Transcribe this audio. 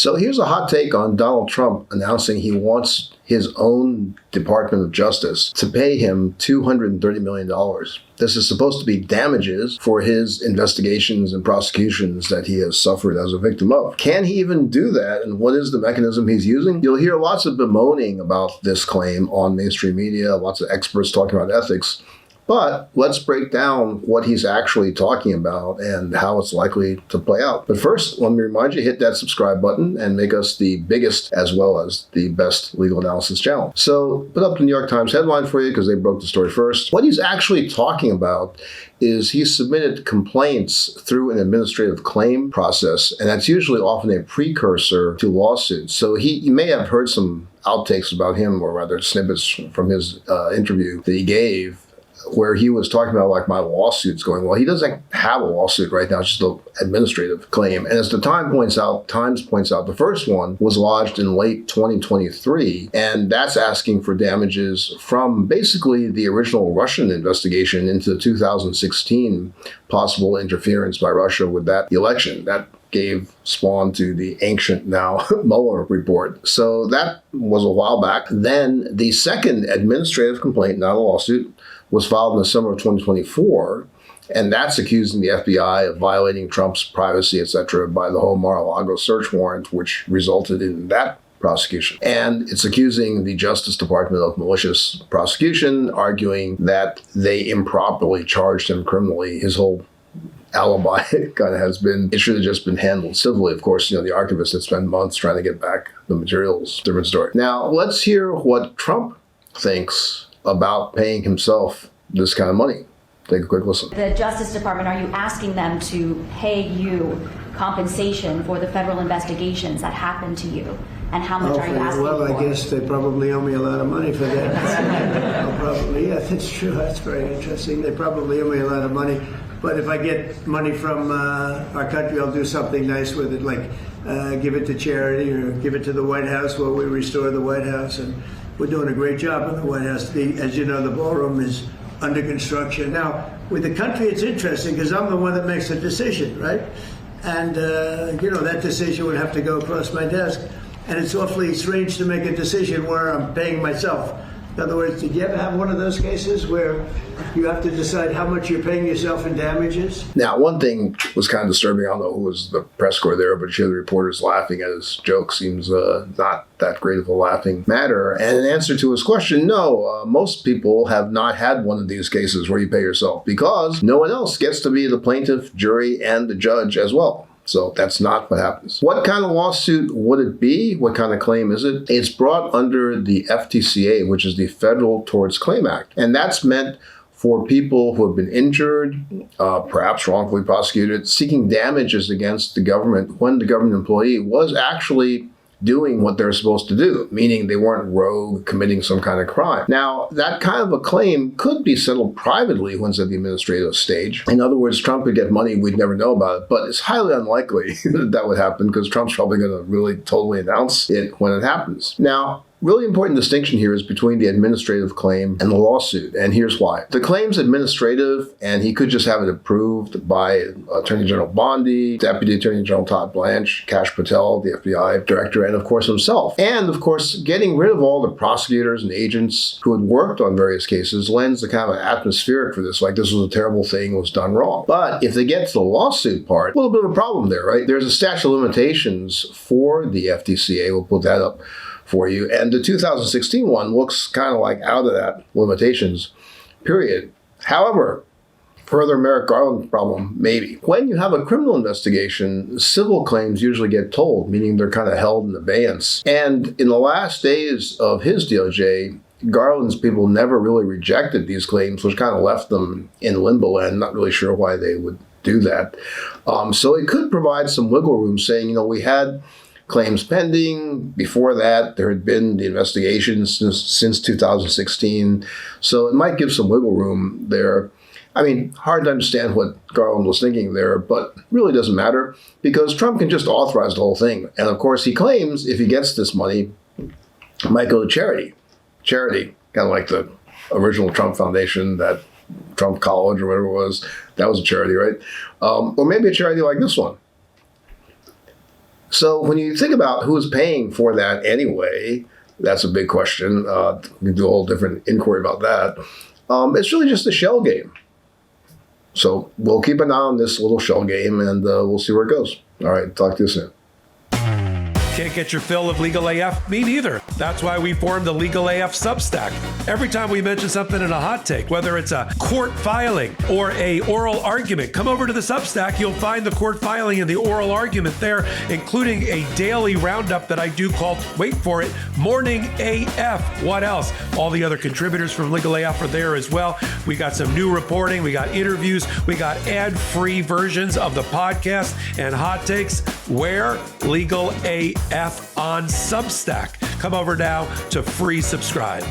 So here's a hot take on Donald Trump announcing he wants his own Department of Justice to pay him $230 million. This is supposed to be damages for his investigations and prosecutions that he has suffered as a victim of. Can he even do that? And what is the mechanism he's using? You'll hear lots of bemoaning about this claim on mainstream media, lots of experts talking about ethics. But let's break down what he's actually talking about and how it's likely to play out. But first, let me remind you, hit that subscribe button and make us the biggest as well as the best legal analysis channel. So put up the New York Times headline for you because they broke the story first. What he's actually talking about is he submitted complaints through an administrative claim process, and that's usually often a precursor to lawsuits. So you may have heard some outtakes about him, or rather snippets from his interview that he gave, where he was talking about like my lawsuit's going well. He doesn't have a lawsuit right now, it's just an administrative claim. And as the Times points out, the first one was lodged in late 2023, and that's asking for damages from basically the original Russian investigation into the 2016 possible interference by Russia with that election. That gave spawn to the ancient now Mueller report. So that was a while back. Then the second administrative complaint, not a lawsuit, was filed in the summer of 2024, and that's accusing the FBI of violating Trump's privacy, etc., by the whole Mar-a-Lago search warrant, which resulted in that prosecution. And it's accusing the Justice Department of malicious prosecution, arguing that they improperly charged him criminally. His whole alibi kind of has been, it should have just been handled civilly. Of course, the archivist had spent months trying to get back the materials. Different story. Now, let's hear what Trump thinks about paying himself this kind of money. Take a quick listen. The Justice Department, are you asking them to pay you compensation for the federal investigations that happened to you? And how much are you asking for? Well, I guess they probably owe me a lot of money for that. Probably, yeah, that's true. That's very interesting. They probably owe me a lot of money. But if I get money from our country, I'll do something nice with it, like give it to charity or give it to the White House while we restore the White House. And we're doing a great job in the White House. As you know, the ballroom is under construction. Now, with the country, it's interesting because I'm the one that makes the decision, right? And, that decision would have to go across my desk. And it's awfully strange to make a decision where I'm paying myself. In other words, did you ever have one of those cases where you have to decide how much you're paying yourself in damages? Now, one thing was kind of disturbing. I don't know who was the press corps there, but you hear the reporters laughing at his joke. Seems not that great of a laughing matter. And in answer to his question, no, most people have not had one of these cases where you pay yourself because no one else gets to be the plaintiff, jury, and the judge as well. So that's not what happens. What kind of lawsuit would it be? What kind of claim is it? It's brought under the FTCA, which is the Federal Tort Claims Act. And that's meant for people who have been injured, perhaps wrongfully prosecuted, seeking damages against the government when the government employee was actually doing what they're supposed to do, meaning they weren't rogue, committing some kind of crime. Now, that kind of a claim could be settled privately once at the administrative stage. In other words, Trump could get money, we'd never know about it, but it's highly unlikely that would happen because Trump's probably going to really totally announce it when it happens. Now, really important distinction here is between the administrative claim and the lawsuit, and here's why. The claim's administrative, and he could just have it approved by Attorney General Bondi, Deputy Attorney General Todd Blanche, Kash Patel, the FBI director, and of course himself. And of course, getting rid of all the prosecutors and agents who had worked on various cases lends a kind of an atmospheric for this, like this was a terrible thing, was done wrong. But if they get to the lawsuit part, a little bit of a problem there, right? There's a statute of limitations for the FTCA, we'll put that up for you. And the 2016 one looks kind of like out of that limitations period. However, further Merrick Garland problem, maybe. When you have a criminal investigation, civil claims usually get tolled, meaning they're kind of held in abeyance. And in the last days of his DOJ, Garland's people never really rejected these claims, which kind of left them in limbo land, not really sure why they would do that. So it could provide some wiggle room saying, we had claims pending. Before that, there had been the investigations since 2016. So it might give some wiggle room there. I mean, hard to understand what Garland was thinking there, but really doesn't matter because Trump can just authorize the whole thing. And of course, he claims if he gets this money, it might go to charity. Charity, kind of like the original Trump Foundation, that Trump College or whatever it was. That was a charity, right? Or maybe a charity like this one. So when you think about who's paying for that anyway, that's a big question. We can do a whole different inquiry about that. It's really just a shell game. So we'll keep an eye on this little shell game, and we'll see where it goes. All right, talk to you soon. Can't get your fill of Legal AF? Me neither. That's why we formed the Legal AF Substack. Every time we mention something in a hot take, whether it's a court filing or a oral argument, come over to the Substack. You'll find the court filing and the oral argument there, including a daily roundup that I do called, wait for it, Morning AF. What else? All the other contributors from Legal AF are there as well. We got some new reporting. We got interviews. We got ad-free versions of the podcast and hot takes. Where? Legal AF on Substack. Come over now to free subscribe.